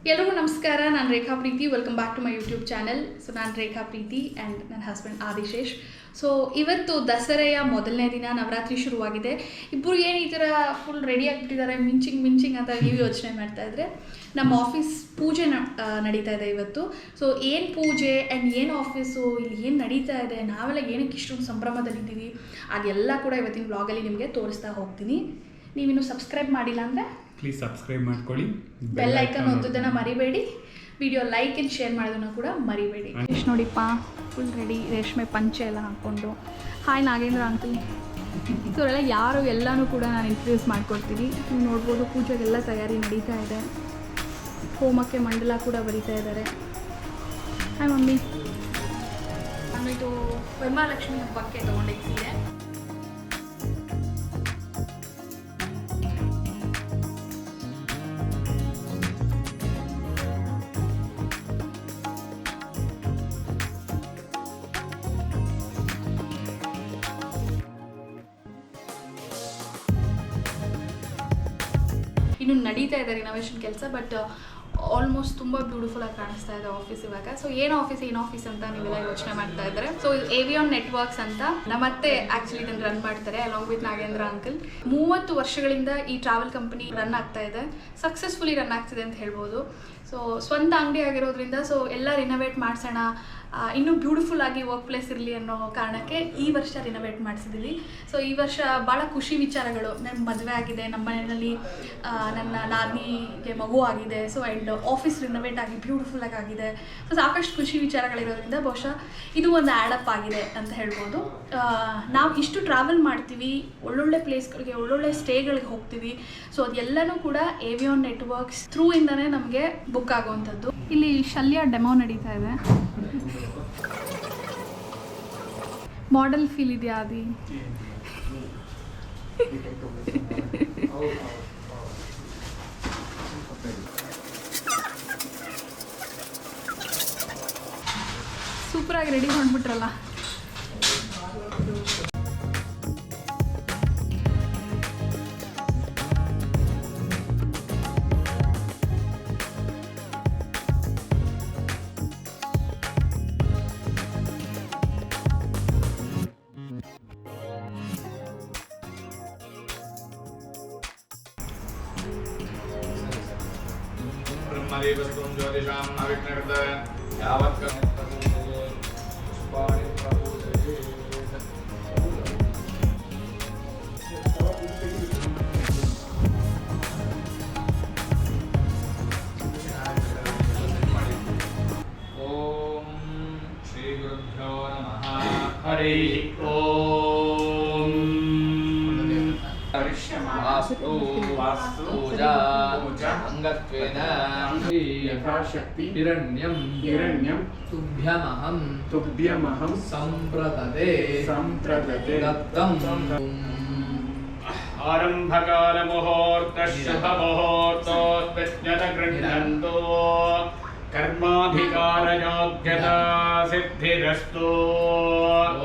ಎಲ್ಲರಿಗೂ ನಮಸ್ಕಾರ. ನಾನು Rekha Preethi. Welcome back to my YouTube channel. So ನಾನು ರೇಖಾ ಪ್ರೀತಿ ಆ್ಯಂಡ್ ನನ್ನ ಹಸ್ಬೆಂಡ್ ಆದಿಶೇಷ್. ಸೊ ಇವತ್ತು ದಸರೆಯ ಮೊದಲನೇ ದಿನ, ನವರಾತ್ರಿ ಶುರುವಾಗಿದೆ. ಇಬ್ಬರು ಏನು ಈ ಥರ ಫುಲ್ ರೆಡಿ ಆಗಿಬಿಟ್ಟಿದ್ದಾರೆ, ಮಿಂಚಿಂಗ್ ಅಂತ ನೀವು ಯೋಚನೆ ಮಾಡ್ತಾಯಿದ್ರೆ, ನಮ್ಮ ಆಫೀಸ್ ಪೂಜೆ ನಡೀತಾ ಇದೆ ಇವತ್ತು. ಸೊ ಏನು ಪೂಜೆ ಆ್ಯಂಡ್ ಏನು ಆಫೀಸು, ಇಲ್ಲಿ ಏನು ನಡೀತಾ ಇದೆ, ನಾವೆಲ್ಲ ಏನಕ್ಕೆ ಇಷ್ಟೊಂದು ಸಂಭ್ರಮದಲ್ಲಿದ್ದೀವಿ, ಅದೆಲ್ಲ ಕೂಡ ಇವತ್ತಿನ ಬ್ಲಾಗಲ್ಲಿ ನಿಮಗೆ ತೋರಿಸ್ತಾ ಹೋಗ್ತೀನಿ. ನೀವಿನ್ನೂ ಸಬ್ಸ್ಕ್ರೈಬ್ ಮಾಡಿಲ್ಲ ಅಂದರೆ ಪ್ಲೀಸ್ ಸಬ್ಸ್ಕ್ರೈಬ್ ಮಾಡ್ಕೊಳ್ಳಿ, ಬೆಲ್ ಐಕನ್ ಒತ್ತೋದನ್ನು ಮರಿಬೇಡಿ, ವಿಡಿಯೋ ಲೈಕ್ ಆ್ಯಂಡ್ ಶೇರ್ ಮಾಡೋದನ್ನು ಕೂಡ ಮರಿಬೇಡಿ. ಎಷ್ಟು ನೋಡಿಪ್ಪ ಫುಲ್ ರೆಡಿ, ರೇಷ್ಮೆ ಪಂಚೆ ಎಲ್ಲ ಹಾಕ್ಕೊಂಡು. Hi Nagendra uncle. ಸೊ ಅವರೆಲ್ಲ ಯಾರು ಎಲ್ಲನೂ ಕೂಡ ನಾನು ಇಂಟ್ರೊಡ್ಯೂಸ್ ಮಾಡ್ಕೊಡ್ತೀನಿ. ನೀವು ನೋಡ್ಬೋದು ಪೂಜೆಗೆಲ್ಲ ತಯಾರಿ ನಡೀತಾ ಇದೆ. ಹೋಮಕ್ಕೆ ಮಂಡಲ ಕೂಡ ಬರೀತಾ ಇದ್ದಾರೆ. Hi mummy. ನಾನು ಇದು ವರಮಹಾಲಕ್ಷ್ಮಿ ಹಬ್ಬಕ್ಕೆ ತೊಗೊಂಡಿದ್ದೀನಿ. ಇನ್ನು ನಡೀತಾ ಇದೆ ರಿನೋವೇಷನ್ ಕೆಲಸ, ಬಟ್ ಆಲ್ಮೋಸ್ಟ್ ತುಂಬ ಬ್ಯೂಟಿಫುಲ್ಲಾಗಿ ಕಾಣಿಸ್ತಾ ಇದೆ ಆಫೀಸ್ ಇವಾಗ. ಸೊ ಏನು ಆಫೀಸ್ ಅಂತ ನೀವೆಲ್ಲ ಯೋಚನೆ ಮಾಡ್ತಾ ಇದ್ದಾರೆ. ಸೊ ಏವಿಯಾನ್ ನೆಟ್ವರ್ಕ್ಸ್ ಅಂತ ನಮ್ಮತ್ತೆ ಆ್ಯಕ್ಚುಲಿ ಇದನ್ನು ರನ್ ಮಾಡ್ತಾರೆ ಅಲಾಂಗ್ ವಿತ್ ನಾಗೇಂದ್ರ ಅಂಕಲ್. 30 ವರ್ಷಗಳಿಂದ ಈ ಟ್ರಾವೆಲ್ ಕಂಪನಿ ರನ್ ಆಗ್ತಾ ಇದೆ, ಸಕ್ಸಸ್ಫುಲಿ ರನ್ ಆಗ್ತಿದೆ ಅಂತ ಹೇಳ್ಬೋದು. ಸೊ ಸ್ವಂತ ಅಂಗಡಿ ಆಗಿರೋದ್ರಿಂದ ಸೊ ಎಲ್ಲ ರಿನೋವೇಟ್ ಮಾಡಿಸೋಣ, ಇನ್ನೂ ಬ್ಯೂಟಿಫುಲ್ ಆಗಿ ವರ್ಕ್ ಪ್ಲೇಸ್ ಇರಲಿ ಅನ್ನೋ ಕಾರಣಕ್ಕೆ ಈ ವರ್ಷ ರಿನೋವೇಟ್ ಮಾಡಿಸಿದ್ದೀವಿ. ಸೊ ಈ ವರ್ಷ ಭಾಳ ಖುಷಿ ವಿಚಾರಗಳು. ನನ್ನ ಮದುವೆ ಆಗಿದೆ, ನಮ್ಮ ಮನೆಯಲ್ಲಿ ನನ್ನ ನಾದಿನಿಗೆ ಮಗು ಆಗಿದೆ. ಸೊ ಆ್ಯಂಡ್ ಆಫೀಸ್ ರಿನೋವೇಟ್ ಆಗಿ ಬ್ಯೂಟಿಫುಲ್ಲಾಗಿ ಆಗಿದೆ. ಸೊ ಸಾಕಷ್ಟು ಖುಷಿ ವಿಚಾರಗಳಿರೋದ್ರಿಂದ ಬಹುಶಃ ಇದು ಒಂದು ಆ್ಯಡಪ್ ಆಗಿದೆ ಅಂತ ಹೇಳ್ಬೋದು. ನಾವು ಇಷ್ಟು ಟ್ರಾವೆಲ್ ಮಾಡ್ತೀವಿ, ಒಳ್ಳೊಳ್ಳೆ ಪ್ಲೇಸ್ಗಳಿಗೆ, ಒಳ್ಳೊಳ್ಳೆ ಸ್ಟೇಗಳಿಗೆ ಹೋಗ್ತೀವಿ. ಸೊ ಅದೆಲ್ಲನೂ ಕೂಡ ಏವಿಯಾನ್ ನೆಟ್ವರ್ಕ್ಸ್ ಥ್ರೂ ಇಂದನೇ ನಮಗೆ ಬುಕ್ ಆಗುವಂಥದ್ದು. ಇಲ್ಲಿ ಶಲ್ಯ ಡೆಮೋ ನಡೀತಾ ಇದೆ. ಮಾಡೆಲ್ ಫೀಲ್ ಇದೆಯಾ ಅದಿ? ಸೂಪರಾಗಿ ರೆಡಿ ಮಾಡಿಬಿಟ್ರಲ್ಲ. ब्रह्मदेवस्तुं ज्योतिषां अविघ्नकृत यावत् पुष्पाणि प्रपूजये ॐ श्रीगुरुभ्यो नमः। हरिः ॐ। वास्तु पूजा अंगत्वेन यथाशक्ति हिरण्यं तुभ्यमहं संप्रदते दत्तं। आरंभकालमुहूर्तः शुभमुहूर्तोऽस्मिन् गृह्णन्तु कर्माधिकारयोग्यता सिद्धिरस्तु।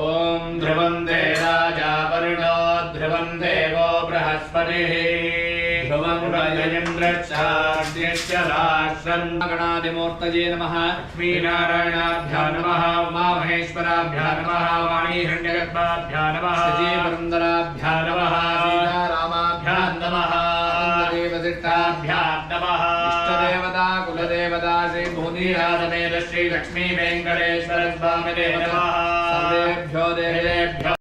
ॐ ध्रुवं दे राजा वरुणो ध्रुवं देवो बृहस्पतिः ध्रुवं रजयेन्द्रश्चाद्यश्च राष्ट्रं। गणाधिमूर्तये नमः। लक्ष्मीनारायणाभ्यां नमः। उमामहेश्वराभ्यां नमः। वाणीहिरण्यगर्भाभ्यां नमः। श्रीवृन्दराभ्यां नमः। सीतारामाभ्यां नमः। देवदिष्टाभ्यां नमः। इष्टदेवता कुलदेवता श्री भूनिराजमेध श्री लक्ष्मी वेंकटेश्वर स्वामिने नमः। सर्वेभ्यो देवेभ्यो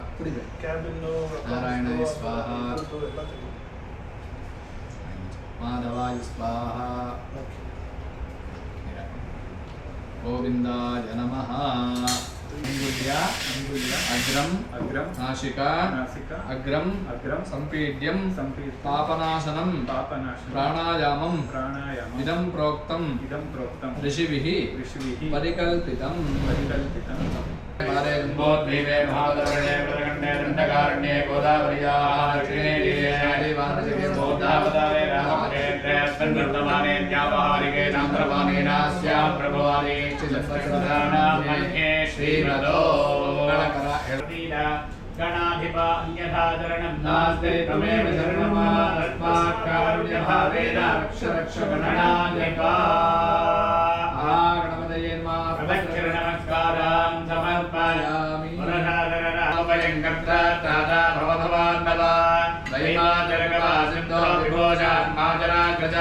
नारायणाय स्वाहा, माधवाय स्वाहा, गोविंदाय नमः। अग्रम नासिका अग्रम संपीड्यं पापनाशनं प्राणायामं इदं प्रोक्तं ऋषिभिः परिकल्पितं। बोधीवे महादरणे प्रकण्डे दण्डकारण्ये गोदावर्याः दक्षिणे देवानसिके बोधावतारे रामक्षेत्रे अस्मिन्वर्तमाने व्यावहारिके नाम्रपाणेनास्यां प्रभवादि चित्तसंधानां मध्ये श्रीमदो मंगलकरा गणाधिपा अन्यथाचरणं नास्ते त्वमेव शरणं तस्मात् कारुण्यभावेन रक्ष रक्ष गणाधिपा ದೋಷಾತ್ಮಾಜರಾಗ್ರಜ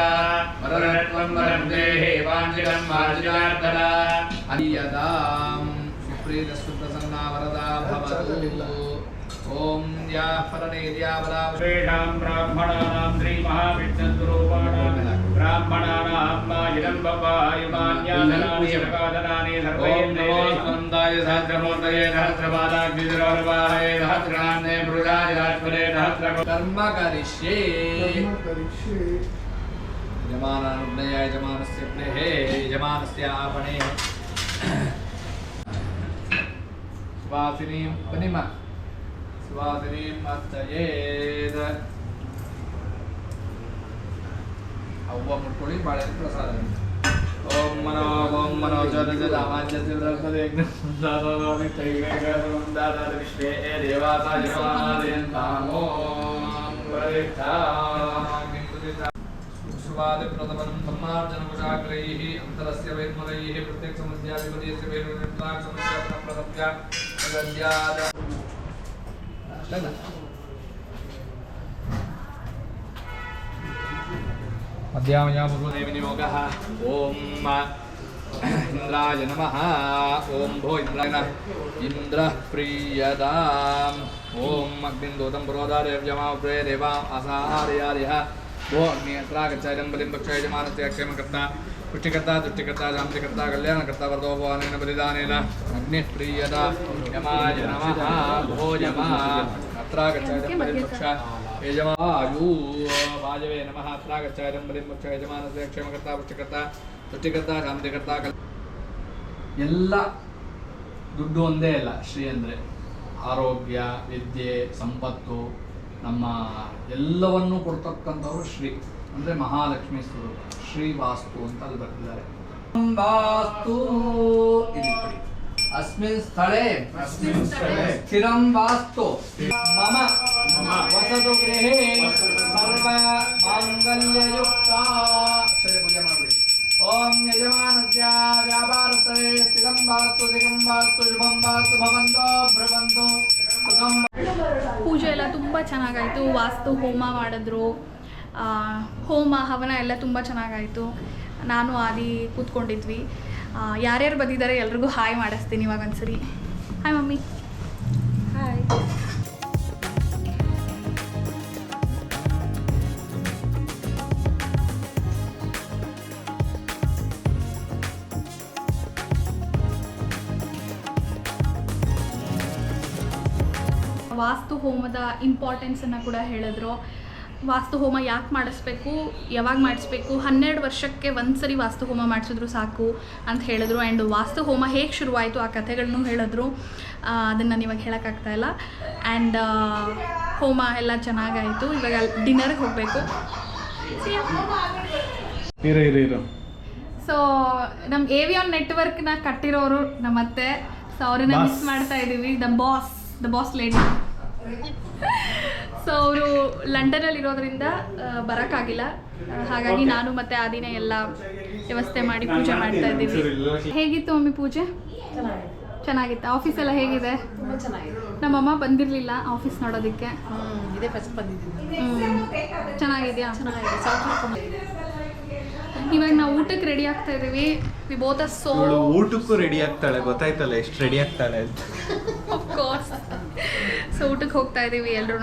ವರರತ್ವಂ ವರಂ ದೇಹಿ ವಾಂಛಿತಂ ಮಾರ್ಜಿತಾರ್ಥದ ಅನಿಯದಾಂ ಸುಪ್ರೀತಸ್ತು ಪ್ರಸನ್ನಾ ವರದಾ ಭವತು ಓಂ ಯಾ ಫಲನೇದ್ಯಾವದಾ ಶ್ರೇಷಾಂ ಬ್ರಾಹ್ಮಣಾನಾಂ ಶ್ರೀ ಮಹಾವಿಷ್ಣುರೂಪಾಣಾಂ ಬ್ರಾಹ್ಮಣಾನಾಂ ಮಾಜಿದಂ ಭವಾಯುಮಾನ್ಯಾಸನಾನಿ ಶತಕಾದನಾನಿ ಸರ್ವೇಂದ್ರಿಯೇಂದ್ರಾಯ ಸಹಸ್ರಮೂರ್ತಯೇ ಸಹಸ್ರಪಾದಾಗ್ನಿರವರ್ವಾಹೇ ಸಹಸ್ರನಾಮ್ನೇ ಪುರುಷಾಧಿರಾತ್ಮನೇ ಸಹಸ್ರ ಕರ್ಮ ಕರಿಷ್ಯೇ ಯಜಮಾನಾನುಜ್ಞಯ ಯಜಮಾನಸ್ಯ ಪ್ರೇಹೇ ಯಜಮಾನಸ್ಯ आपणे ಸ್ವಾಸಿನೀಂ ಪನಿಮ ಸ್ವಾಸಿನೀಂ ಅರ್ಥಯೇದ ಅವ್ವ ಮುಟ್ಕೊಳ್ಳಿ ಬಾಳೆಹಣ್ಣು ಪ್ರಸಾದ ಓಂ ಮನೋ ಜಲಜಲಾಮಾನ್ಯತಿವ್ರತದೇಗ್ನಾದಾದಾದಿ ತೈವೇಗರುಂದಾದಾದ ವಿಶ್ವೇ ದೇವಾತಾಯಮಾದಯಂತಾಮೋ ಸುವಾದಿಪ್ರಥಮನಂ ಬ್ರಹ್ಮಾರ್ಜನಕುಶಾಗ್ರೈಃ ಅಂತರಸ್ಯ ವೈರ್ಮಲೈಃ ಪ್ರತ್ಯಕ್ಷಮಧ್ಯಾಧಿಪತಿಯಸ್ಯ ವೈರುಣ್ಯತ್ರಾಕ್ಷಮಸ್ಯ ಪ್ರಥಮ್ಯ ಮಧ್ಯಾಮಯ ಪೂರ್ವದೇವಿನಿಯೋಗಃ ಓಂ ಇಂದ್ರಾಯ ನಮಃ ಓಂ ಭೋ ಇಂದ್ರಾಯ ಇಂದ್ರ ಪ್ರಿಯದಾಂ ಓಂ ಅಗ್ನಿಂದೋತಂ ಪುರೋಧಾರೇವ್ಯಮಾಪ್ರೇ ದೇವಾಂ ಅಸಾಹಾರ್ಯಾರಿಹ ಭೋ ಅಗ್ನಿ ಅತ್ರಾಗಚ್ಚಾಯಂ ಬಲಿಂ ಭಕ್ಷ ಯಜಮಾನಸ್ಯ ಕ್ಷೇಮಕರ್ತ पुष्टिकर्ता तुष्टिकर्ता शांतिकर्ता कल्याणकर्ता वर्धोपवानेन बलिदानेन अग्निप्रियदा यमाय नमः भो यमा अत्रागच्छायं बलिपक्ष यजमायु वायवे नमः अत्रागच्छायं बलिपक्ष यजमानस्य क्षेमकर्ता पुष्टिकर्ता तुष्टिकर्ता शांतिकर्ता ಎಲ್ಲ ದುಡ್ಡು ಒಂದೇ ಅಲ್ಲ ಶ್ರೀ ಅಂದರೆ ಆರೋಗ್ಯ ವಿದ್ಯೆ ಸಂಪತ್ತು ನಮ್ಮ ಎಲ್ಲವನ್ನೂ ಕೊಡ್ತಕ್ಕಂಥವ್ರು ಶ್ರೀ ಅಂದರೆ ಮಹಾಲಕ್ಷ್ಮಿ ಸ್ವರೂಪ ಶ್ರೀ ವಾಸ್ತು ಅಂತ ಅಲ್ಲಿ ಬರ್ತಿದ್ದಾರೆ ವಾಸ್ತು ಇಲ್ಲಿ ಕೊಡಿ ಅಸ್ಮಿನ್ ಸ್ಥಳೇ ಸ್ಥಿರಂ ವಾಸ್ತು ಮಮ ವಸತು ಗೃಹೇ ಸರ್ವ ಮಾಂಗಲ್ಯಯುಕ್ತ ಅಕ್ಷರ ಪೂಜೆ ಮಾಡ್ಬಿಡಿ ಓಂ ಯಜಮಾನಸ್ಯ ವ್ಯಾಪಾರಸ್ಥಳೇ ಸ್ಥಿರಂ ವಾಸ್ತು ದಿಗಂ ವಾಸ್ತು ಶುಭಂ ವಾಸ್ತು ಭವಂತೋ ಭ್ರವಂತೋ ಸುಖಂ. ಪೂಜೆ ಎಲ್ಲ ತುಂಬ ಚೆನ್ನಾಗಾಯಿತು. ವಾಸ್ತು ಹೋಮ ಮಾಡಿದ್ರು, ಹೋಮ ಹವನ ಎಲ್ಲ ತುಂಬ ಚೆನ್ನಾಗಾಯಿತು. ನಾನು ಆದಿ ಕೂತ್ಕೊಂಡಿದ್ವಿ. ಯಾರ್ಯಾರು ಬಂದಿದ್ದಾರೆ ಎಲ್ರಿಗೂ ಹಾಯ್ ಮಾಡಿಸ್ತೀನಿ ಇವಾಗ ಒಂದ್ಸರಿ. Hi mummy. ಹಾಯ್. ವಾಸ್ತು ಹೋಮದ ಇಂಪಾರ್ಟೆನ್ಸನ್ನು ಕೂಡ ಹೇಳಿದ್ರು. ವಾಸ್ತು ಹೋಮ ಯಾಕೆ ಮಾಡಿಸ್ಬೇಕು, ಯಾವಾಗ ಮಾಡಿಸ್ಬೇಕು, 12 ವರ್ಷಕ್ಕೆ ಒಂದ್ಸರಿ ವಾಸ್ತು ಹೋಮ ಮಾಡಿಸಿದ್ರು ಸಾಕು ಅಂತ ಹೇಳಿದ್ರು. ಆ್ಯಂಡ್ ವಾಸ್ತು ಹೋಮ ಹೇಗೆ ಶುರುವಾಯಿತು ಆ ಕಥೆಗಳನ್ನು ಹೇಳಿದ್ರು. ಅದನ್ನು ನಾನು ಇವಾಗ ಹೇಳೋಕ್ಕಾಗ್ತಾಯಿಲ್ಲ. ಆ್ಯಂಡ್ ಹೋಮ ಎಲ್ಲ ಚೆನ್ನಾಗಾಯಿತು. ಇವಾಗ ಡಿನ್ನರ್ಗೆ ಹೋಗಬೇಕು. ಸೊ ನಮ್ಮ ಏವಿಯಾನ್ ನೆಟ್ವರ್ಕ್ನ ಕಟ್ಟಿರೋರು ನಮ್ಮ ಅತ್ತೆ. ಸೊ ಅವ್ರನ್ನ ಮಿಸ್ ಮಾಡ್ತಾ ಇದ್ದೀವಿ. The boss lady. ಸೊ ಅವರು ಲಂಡನಲ್ಲಿ ಇರೋದ್ರಿಂದ ಬರೋಕ್ಕಾಗಿಲ್ಲ. ಹಾಗಾಗಿ ನಾನು ಮತ್ತು ಆದಿನೇ ಎಲ್ಲ ವ್ಯವಸ್ಥೆ ಮಾಡಿ ಪೂಜೆ ಮಾಡ್ತಾ ಇದ್ದೀವಿ. ಹೇಗಿತ್ತು ಮಮ್ಮಿ ಪೂಜೆ? ಚೆನ್ನಾಗಿತ್ತು. ಆಫೀಸೆಲ್ಲ ಹೇಗಿದೆ? ನಮ್ಮಮ್ಮ ಬಂದಿರಲಿಲ್ಲ ಆಫೀಸ್ ನೋಡೋದಕ್ಕೆ. ಚೆನ್ನಾಗಿದೆಯಾ? ಇವಾಗ ನಾವು ಊಟಕ್ಕೆ ರೆಡಿ ಆಗ್ತಾ ಇದ್ದೀವಿ. ವಿ ಬೋತ್ ಆರ್ ಸೋ ಊಟಕ್ಕೂ ರೆಡಿ ಆಗ್ತಾಳೆ, ಗೊತ್ತಾಯ್ತಲ್ಲ ಎಷ್ಟು ರೆಡಿ ಆಗ್ತಾಳೆ ಅಂತ. Of course. ಸೊ ಊಟಕ್ಕೆ ಹೋಗ್ತಾ ಇದ್ದೀವಿ ಎಲ್ರೂ.